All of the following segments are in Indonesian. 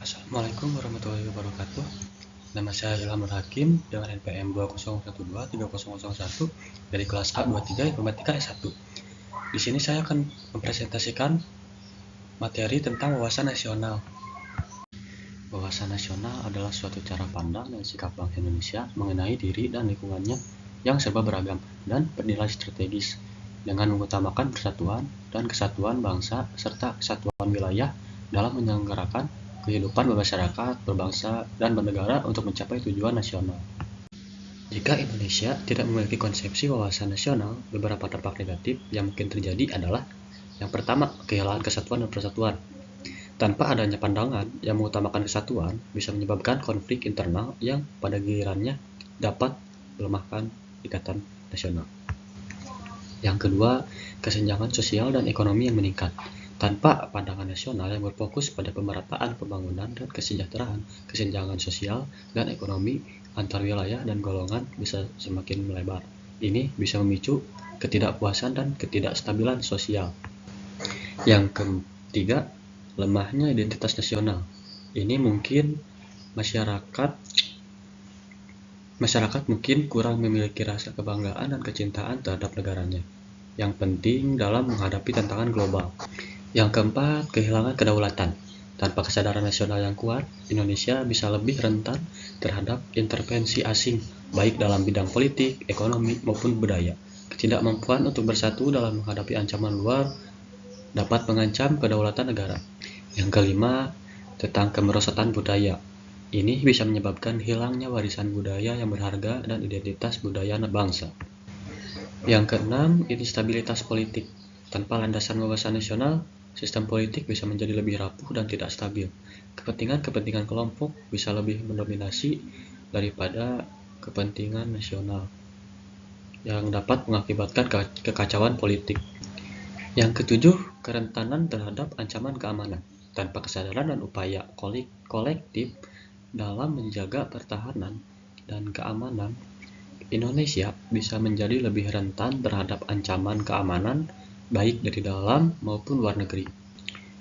Assalamualaikum warahmatullahi wabarakatuh. Nama saya Ilhamul Hakim dengan NPM 20123001 dari kelas A23 Informatika S1. Di sini saya akan mempresentasikan materi tentang wawasan nasional. Wawasan nasional adalah suatu cara pandang dan sikap bangsa Indonesia mengenai diri dan lingkungannya yang serba beragam dan bernilai strategis dengan mengutamakan persatuan dan kesatuan bangsa serta kesatuan wilayah dalam menyelenggarakan kehidupan bermasyarakat, berbangsa, dan bernegara untuk mencapai tujuan nasional. Jika Indonesia tidak memiliki konsepsi wawasan nasional, beberapa dampak negatif yang mungkin terjadi adalah yang pertama, kehilangan kesatuan dan persatuan. Tanpa adanya pandangan yang mengutamakan kesatuan, bisa menyebabkan konflik internal yang pada gilirannya dapat melemahkan ikatan nasional. Yang kedua, kesenjangan sosial dan ekonomi yang meningkat. Tanpa pandangan nasional yang berfokus pada pemerataan pembangunan dan kesejahteraan, kesenjangan sosial dan ekonomi antar wilayah dan golongan bisa semakin melebar. Ini bisa memicu ketidakpuasan dan ketidakstabilan sosial. Yang ketiga, lemahnya identitas nasional. Ini mungkin masyarakat mungkin kurang memiliki rasa kebanggaan dan kecintaan terhadap negaranya yang penting dalam menghadapi tantangan global. Yang keempat, kehilangan kedaulatan. Tanpa kesadaran nasional yang kuat, Indonesia bisa lebih rentan terhadap intervensi asing, baik dalam bidang politik, ekonomi, maupun budaya. Ketidakmampuan untuk bersatu dalam menghadapi ancaman luar dapat mengancam kedaulatan negara. Yang kelima, tentang kemerosotan budaya. Ini bisa menyebabkan hilangnya warisan budaya yang berharga dan identitas budaya bangsa. Yang keenam, instabilitas politik. Tanpa landasan wawasan nasional, sistem politik bisa menjadi lebih rapuh dan tidak stabil. Kepentingan kelompok bisa lebih mendominasi daripada kepentingan nasional yang dapat mengakibatkan kekacauan politik. Yang ketujuh, kerentanan terhadap ancaman keamanan. Tanpa kesadaran dan upaya kolektif dalam menjaga pertahanan dan keamanan, Indonesia bisa menjadi lebih rentan terhadap ancaman keamanan baik dari dalam maupun luar negeri.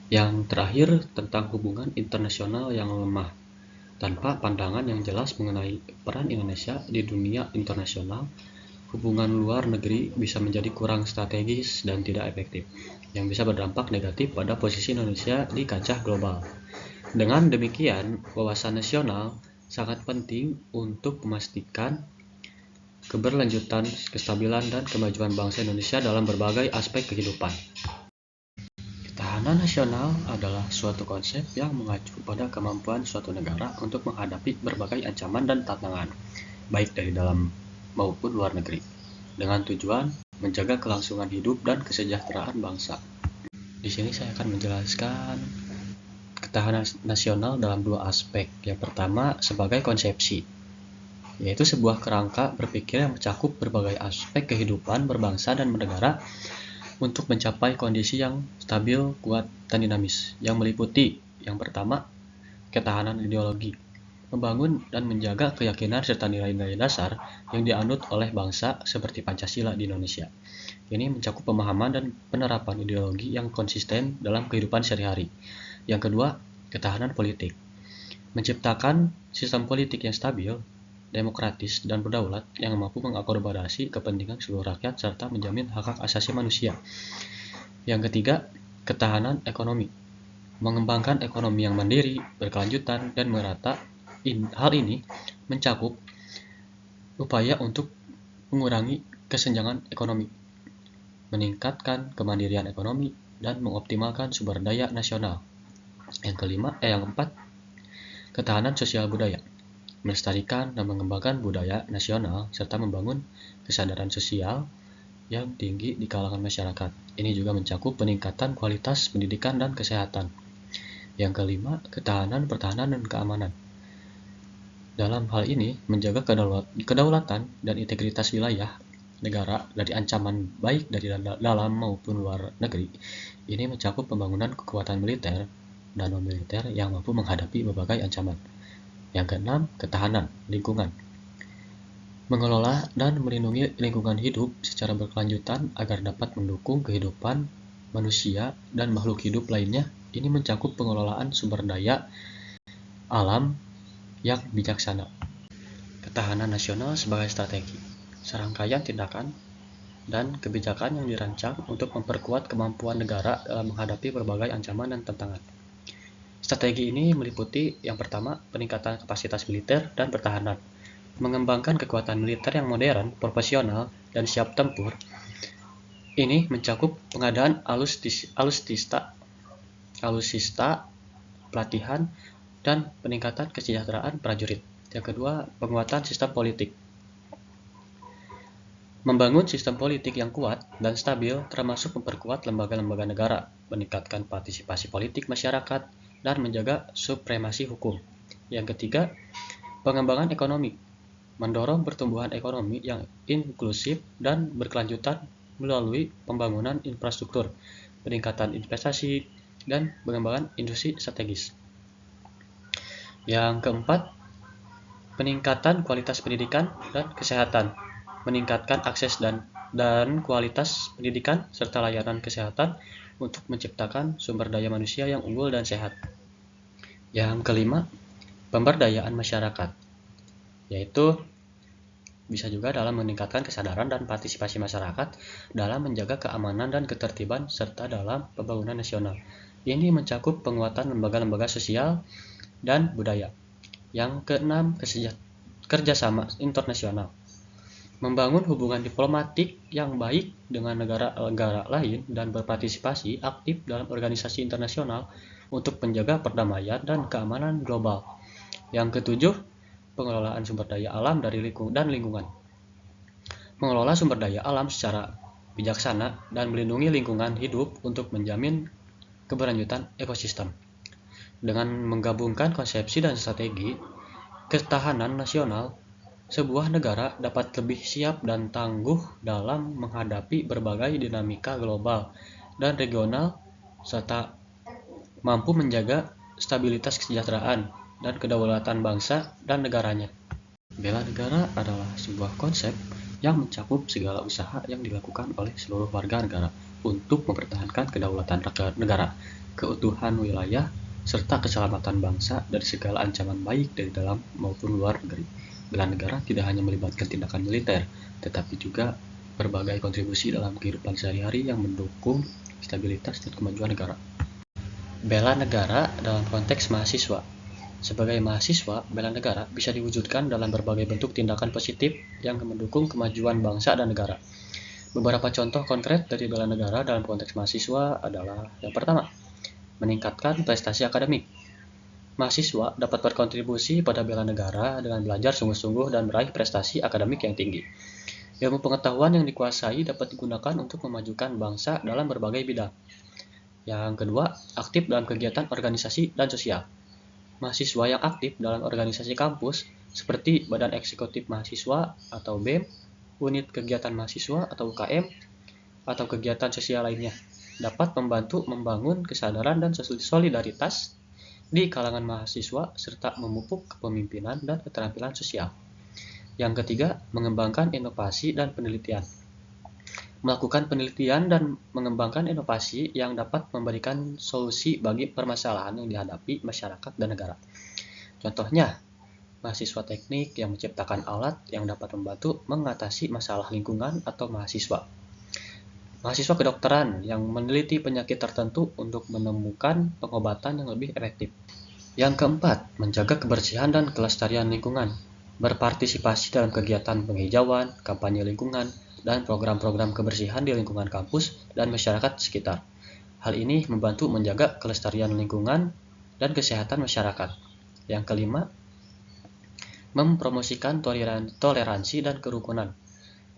Yang terakhir, tentang hubungan internasional yang lemah. Tanpa pandangan yang jelas mengenai peran Indonesia di dunia internasional, hubungan luar negeri bisa menjadi kurang strategis dan tidak efektif, yang bisa berdampak negatif pada posisi Indonesia di kancah global. Dengan demikian, wawasan nasional sangat penting untuk memastikan keberlanjutan, kestabilan, dan kemajuan bangsa Indonesia dalam berbagai aspek kehidupan. Ketahanan nasional adalah suatu konsep yang mengacu pada kemampuan suatu negara untuk menghadapi berbagai ancaman dan tantangan, baik dari dalam maupun luar negeri, dengan tujuan menjaga kelangsungan hidup dan kesejahteraan bangsa. Di sini saya akan menjelaskan ketahanan nasional dalam dua aspek. Yang pertama, sebagai konsepsi, yaitu sebuah kerangka berpikir yang mencakup berbagai aspek kehidupan berbangsa dan bernegara untuk mencapai kondisi yang stabil, kuat, dan dinamis, yang meliputi yang pertama, ketahanan ideologi, membangun dan menjaga keyakinan serta nilai-nilai dasar yang dianut oleh bangsa seperti Pancasila di Indonesia. Ini mencakup pemahaman dan penerapan ideologi yang konsisten dalam kehidupan sehari-hari. Yang kedua, ketahanan politik, menciptakan sistem politik yang stabil, demokratis, dan berdaulat yang mampu mengakomodasi kepentingan seluruh rakyat serta menjamin hak-hak asasi manusia. Yang ketiga, ketahanan ekonomi, mengembangkan ekonomi yang mandiri, berkelanjutan, dan merata. Hal ini mencakup upaya untuk mengurangi kesenjangan ekonomi, meningkatkan kemandirian ekonomi, dan mengoptimalkan sumber daya nasional. Yang keempat, ketahanan sosial budaya, melestarikan dan mengembangkan budaya nasional serta membangun kesadaran sosial yang tinggi di kalangan masyarakat. Ini juga mencakup peningkatan kualitas pendidikan dan kesehatan. Yang kelima, ketahanan, pertahanan, dan keamanan. Dalam hal ini, menjaga kedaulatan dan integritas wilayah negara dari ancaman baik dari dalam maupun luar negeri. Ini mencakup pembangunan kekuatan militer dan non-militer yang mampu menghadapi berbagai ancaman. Yang keenam, ketahanan lingkungan, mengelola dan melindungi lingkungan hidup secara berkelanjutan agar dapat mendukung kehidupan manusia dan makhluk hidup lainnya. Ini mencakup pengelolaan sumber daya alam yang bijaksana. Ketahanan nasional sebagai strategi, serangkaian tindakan dan kebijakan yang dirancang untuk memperkuat kemampuan negara dalam menghadapi berbagai ancaman dan tantangan. Strategi ini meliputi yang pertama, peningkatan kapasitas militer dan pertahanan, mengembangkan kekuatan militer yang modern, profesional, dan siap tempur. Ini mencakup pengadaan alutsista, pelatihan, dan peningkatan kesejahteraan prajurit. Yang kedua, penguatan sistem politik. Membangun sistem politik yang kuat dan stabil termasuk memperkuat lembaga-lembaga negara, meningkatkan partisipasi politik masyarakat, dan menjaga supremasi hukum. Yang ketiga, pengembangan ekonomi. Mendorong pertumbuhan ekonomi yang inklusif dan berkelanjutan melalui pembangunan infrastruktur, peningkatan investasi, dan pengembangan industri strategis. Yang keempat, peningkatan kualitas pendidikan dan kesehatan, meningkatkan akses dan kualitas pendidikan serta layanan kesehatan untuk menciptakan sumber daya manusia yang unggul dan sehat. Yang kelima, pemberdayaan masyarakat, yaitu bisa juga dalam meningkatkan kesadaran dan partisipasi masyarakat dalam menjaga keamanan dan ketertiban serta dalam pembangunan nasional. Ini mencakup penguatan lembaga-lembaga sosial dan budaya. Yang keenam, kerjasama internasional. Membangun hubungan diplomatik yang baik dengan negara-negara lain dan berpartisipasi aktif dalam organisasi internasional untuk menjaga perdamaian dan keamanan global. Yang ketujuh, pengelolaan sumber daya alam dan lingkungan. Mengelola sumber daya alam secara bijaksana dan melindungi lingkungan hidup untuk menjamin keberlanjutan ekosistem. Dengan menggabungkan konsepsi dan strategi ketahanan nasional, sebuah negara dapat lebih siap dan tangguh dalam menghadapi berbagai dinamika global dan regional serta mampu menjaga stabilitas kesejahteraan dan kedaulatan bangsa dan negaranya. Bela negara adalah sebuah konsep yang mencakup segala usaha yang dilakukan oleh seluruh warga negara untuk mempertahankan kedaulatan negara, keutuhan wilayah, serta keselamatan bangsa dari segala ancaman baik dari dalam maupun luar negeri. Bela negara tidak hanya melibatkan tindakan militer, tetapi juga berbagai kontribusi dalam kehidupan sehari-hari yang mendukung stabilitas dan kemajuan negara. Bela negara dalam konteks mahasiswa. Sebagai mahasiswa, bela negara bisa diwujudkan dalam berbagai bentuk tindakan positif yang mendukung kemajuan bangsa dan negara. Beberapa contoh konkret dari bela negara dalam konteks mahasiswa adalah yang pertama, meningkatkan prestasi akademik. Mahasiswa dapat berkontribusi pada bela negara dengan belajar sungguh-sungguh dan meraih prestasi akademik yang tinggi. Ilmu pengetahuan yang dikuasai dapat digunakan untuk memajukan bangsa dalam berbagai bidang. Yang kedua, aktif dalam kegiatan organisasi dan sosial. Mahasiswa yang aktif dalam organisasi kampus seperti Badan Eksekutif Mahasiswa atau BEM, unit kegiatan mahasiswa atau UKM, atau kegiatan sosial lainnya dapat membantu membangun kesadaran dan solidaritas di kalangan mahasiswa serta memupuk kepemimpinan dan keterampilan sosial. Yang ketiga, mengembangkan inovasi dan penelitian. Melakukan penelitian dan mengembangkan inovasi yang dapat memberikan solusi bagi permasalahan yang dihadapi masyarakat dan negara. Contohnya, mahasiswa teknik yang menciptakan alat yang dapat membantu mengatasi masalah lingkungan atau mahasiswa kedokteran yang meneliti penyakit tertentu untuk menemukan pengobatan yang lebih efektif. Yang keempat, menjaga kebersihan dan kelestarian lingkungan. Berpartisipasi dalam kegiatan penghijauan, kampanye lingkungan, dan program-program kebersihan di lingkungan kampus dan masyarakat sekitar. Hal ini membantu menjaga kelestarian lingkungan dan kesehatan masyarakat. Yang kelima, mempromosikan toleransi dan kerukunan.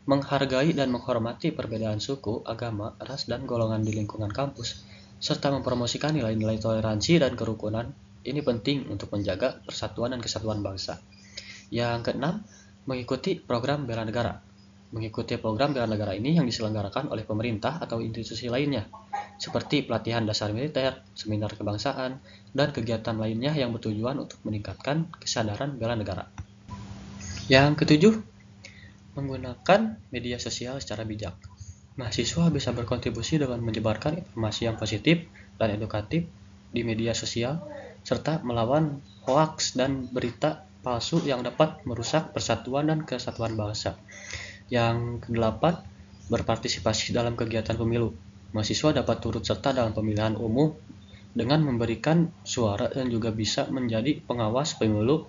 Menghargai dan menghormati perbedaan suku, agama, ras, dan golongan di lingkungan kampus, serta mempromosikan nilai-nilai toleransi dan kerukunan. Ini penting untuk menjaga persatuan dan kesatuan bangsa. Yang keenam, mengikuti program bela negara. Mengikuti program bela negara ini yang diselenggarakan oleh pemerintah atau institusi lainnya, seperti pelatihan dasar militer, seminar kebangsaan, dan kegiatan lainnya yang bertujuan untuk meningkatkan kesadaran bela negara. Yang ketujuh, menggunakan media sosial secara bijak. Mahasiswa bisa berkontribusi dengan menyebarkan informasi yang positif dan edukatif di media sosial serta melawan hoaks dan berita palsu yang dapat merusak persatuan dan kesatuan bangsa. Yang kedelapan, berpartisipasi dalam kegiatan pemilu. Mahasiswa dapat turut serta dalam pemilihan umum dengan memberikan suara dan juga bisa menjadi pengawas pemilu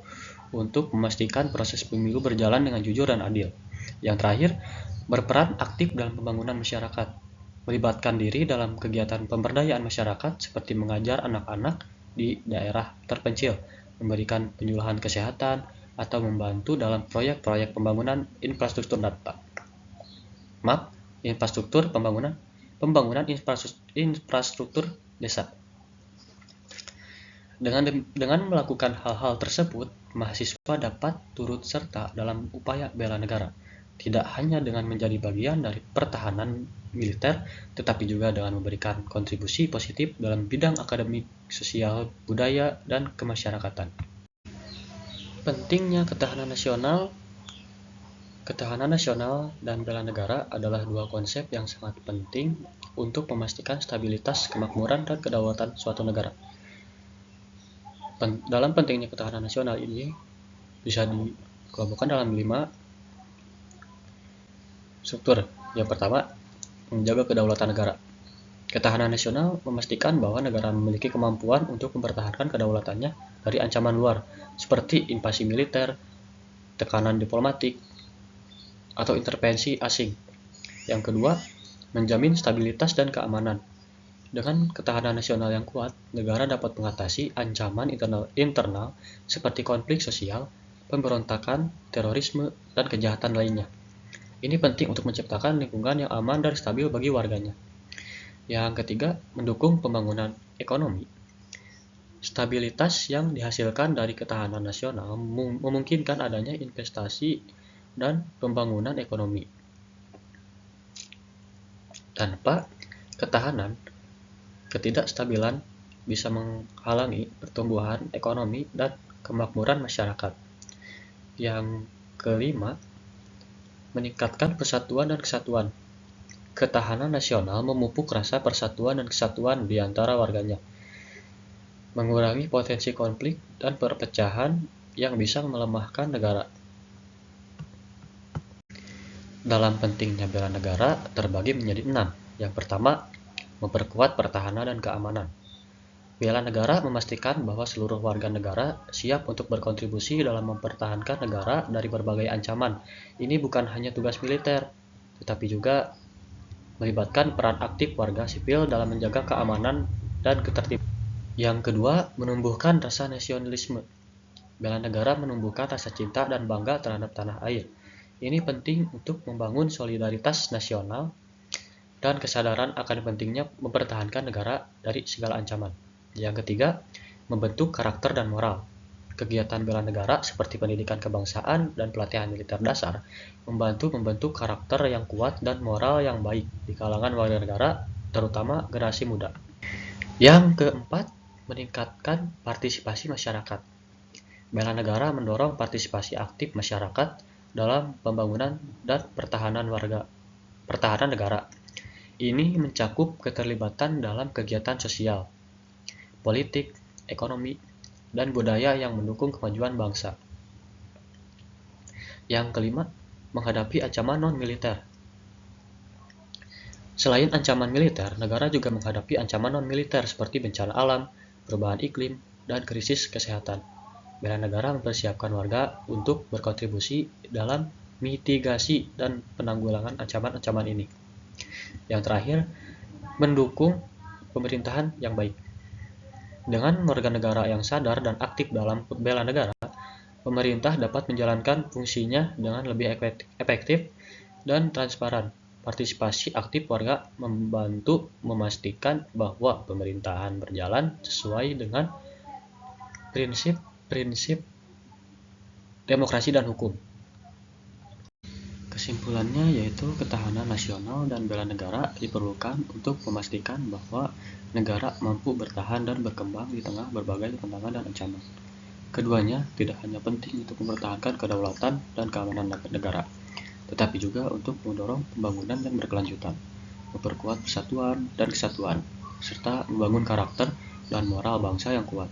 untuk memastikan proses pemilu berjalan dengan jujur dan adil. Yang terakhir, berperan aktif dalam pembangunan masyarakat. Melibatkan diri dalam kegiatan pemberdayaan masyarakat seperti mengajar anak-anak di daerah terpencil, memberikan penyuluhan kesehatan, atau membantu dalam proyek-proyek pembangunan infrastruktur data. Pembangunan infrastruktur desa. Dengan melakukan hal-hal tersebut, mahasiswa dapat turut serta dalam upaya bela negara, tidak hanya dengan menjadi bagian dari pertahanan militer, tetapi juga dengan memberikan kontribusi positif dalam bidang akademik, sosial, budaya, dan kemasyarakatan. Pentingnya ketahanan nasional dan bela negara adalah dua konsep yang sangat penting untuk memastikan stabilitas, kemakmuran, dan kedaulatan suatu negara. Dalam pentingnya ketahanan nasional ini bisa dikelompokkan dalam 5 struktur. Yang pertama, menjaga kedaulatan negara. Ketahanan nasional memastikan bahwa negara memiliki kemampuan untuk mempertahankan kedaulatannya dari ancaman luar, seperti invasi militer, tekanan diplomatik, atau intervensi asing. Yang kedua, menjamin stabilitas dan keamanan. Dengan ketahanan nasional yang kuat, negara dapat mengatasi ancaman internal seperti konflik sosial, pemberontakan, terorisme, dan kejahatan lainnya. Ini penting untuk menciptakan lingkungan yang aman dan stabil bagi warganya. Yang ketiga, mendukung pembangunan ekonomi. Stabilitas yang dihasilkan dari ketahanan nasional memungkinkan adanya investasi dan pembangunan ekonomi. Tanpa ketahanan, ketidakstabilan bisa menghalangi pertumbuhan ekonomi dan kemakmuran masyarakat. Yang kelima, meningkatkan persatuan dan kesatuan. Ketahanan nasional memupuk rasa persatuan dan kesatuan di antara warganya, mengurangi potensi konflik dan perpecahan yang bisa melemahkan negara. Dalam pentingnya bela negara terbagi menjadi 6. Yang pertama, memperkuat pertahanan dan keamanan. Bela negara memastikan bahwa seluruh warga negara siap untuk berkontribusi dalam mempertahankan negara dari berbagai ancaman. Ini bukan hanya tugas militer, tetapi juga melibatkan peran aktif warga sipil dalam menjaga keamanan dan ketertiban. Yang kedua, menumbuhkan rasa nasionalisme. Bela negara menumbuhkan rasa cinta dan bangga terhadap tanah air. Ini penting untuk membangun solidaritas nasional dan kesadaran akan pentingnya mempertahankan negara dari segala ancaman. Yang ketiga, membentuk karakter dan moral. Kegiatan bela negara seperti pendidikan kebangsaan dan pelatihan militer dasar membentuk karakter yang kuat dan moral yang baik di kalangan warga negara, terutama generasi muda. Yang keempat, meningkatkan partisipasi masyarakat. Bela negara mendorong partisipasi aktif masyarakat dalam pembangunan dan pertahanan negara. Ini mencakup keterlibatan dalam kegiatan sosial, politik, ekonomi, dan budaya yang mendukung kemajuan bangsa. Yang kelima, menghadapi ancaman non-militer. Selain ancaman militer, negara juga menghadapi ancaman non-militer seperti bencana alam, perubahan iklim, dan krisis kesehatan. Bela negara mempersiapkan warga untuk berkontribusi dalam mitigasi dan penanggulangan ancaman-ancaman ini. Yang terakhir, mendukung pemerintahan yang baik. Dengan warga negara yang sadar dan aktif dalam bela negara, pemerintah dapat menjalankan fungsinya dengan lebih efektif dan transparan. Partisipasi aktif warga membantu memastikan bahwa pemerintahan berjalan sesuai dengan prinsip demokrasi dan hukum. Kesimpulannya yaitu ketahanan nasional dan bela negara diperlukan untuk memastikan bahwa negara mampu bertahan dan berkembang di tengah berbagai tantangan dan ancaman. Keduanya tidak hanya penting untuk mempertahankan kedaulatan dan keamanan negara, tetapi juga untuk mendorong pembangunan yang berkelanjutan, memperkuat persatuan dan kesatuan, serta membangun karakter dan moral bangsa yang kuat.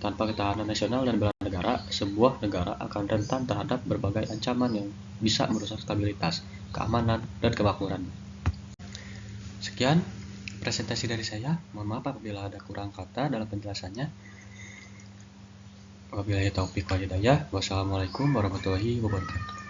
Tanpa ketahanan nasional dan bela negara, sebuah negara akan rentan terhadap berbagai ancaman yang bisa merusak stabilitas, keamanan, dan kemakmuran. Sekian presentasi dari saya. Mohon maaf apabila ada kurang kata dalam penjelasannya. Wabillahi taufiq wal hidayah. Wassalamualaikum warahmatullahi wabarakatuh.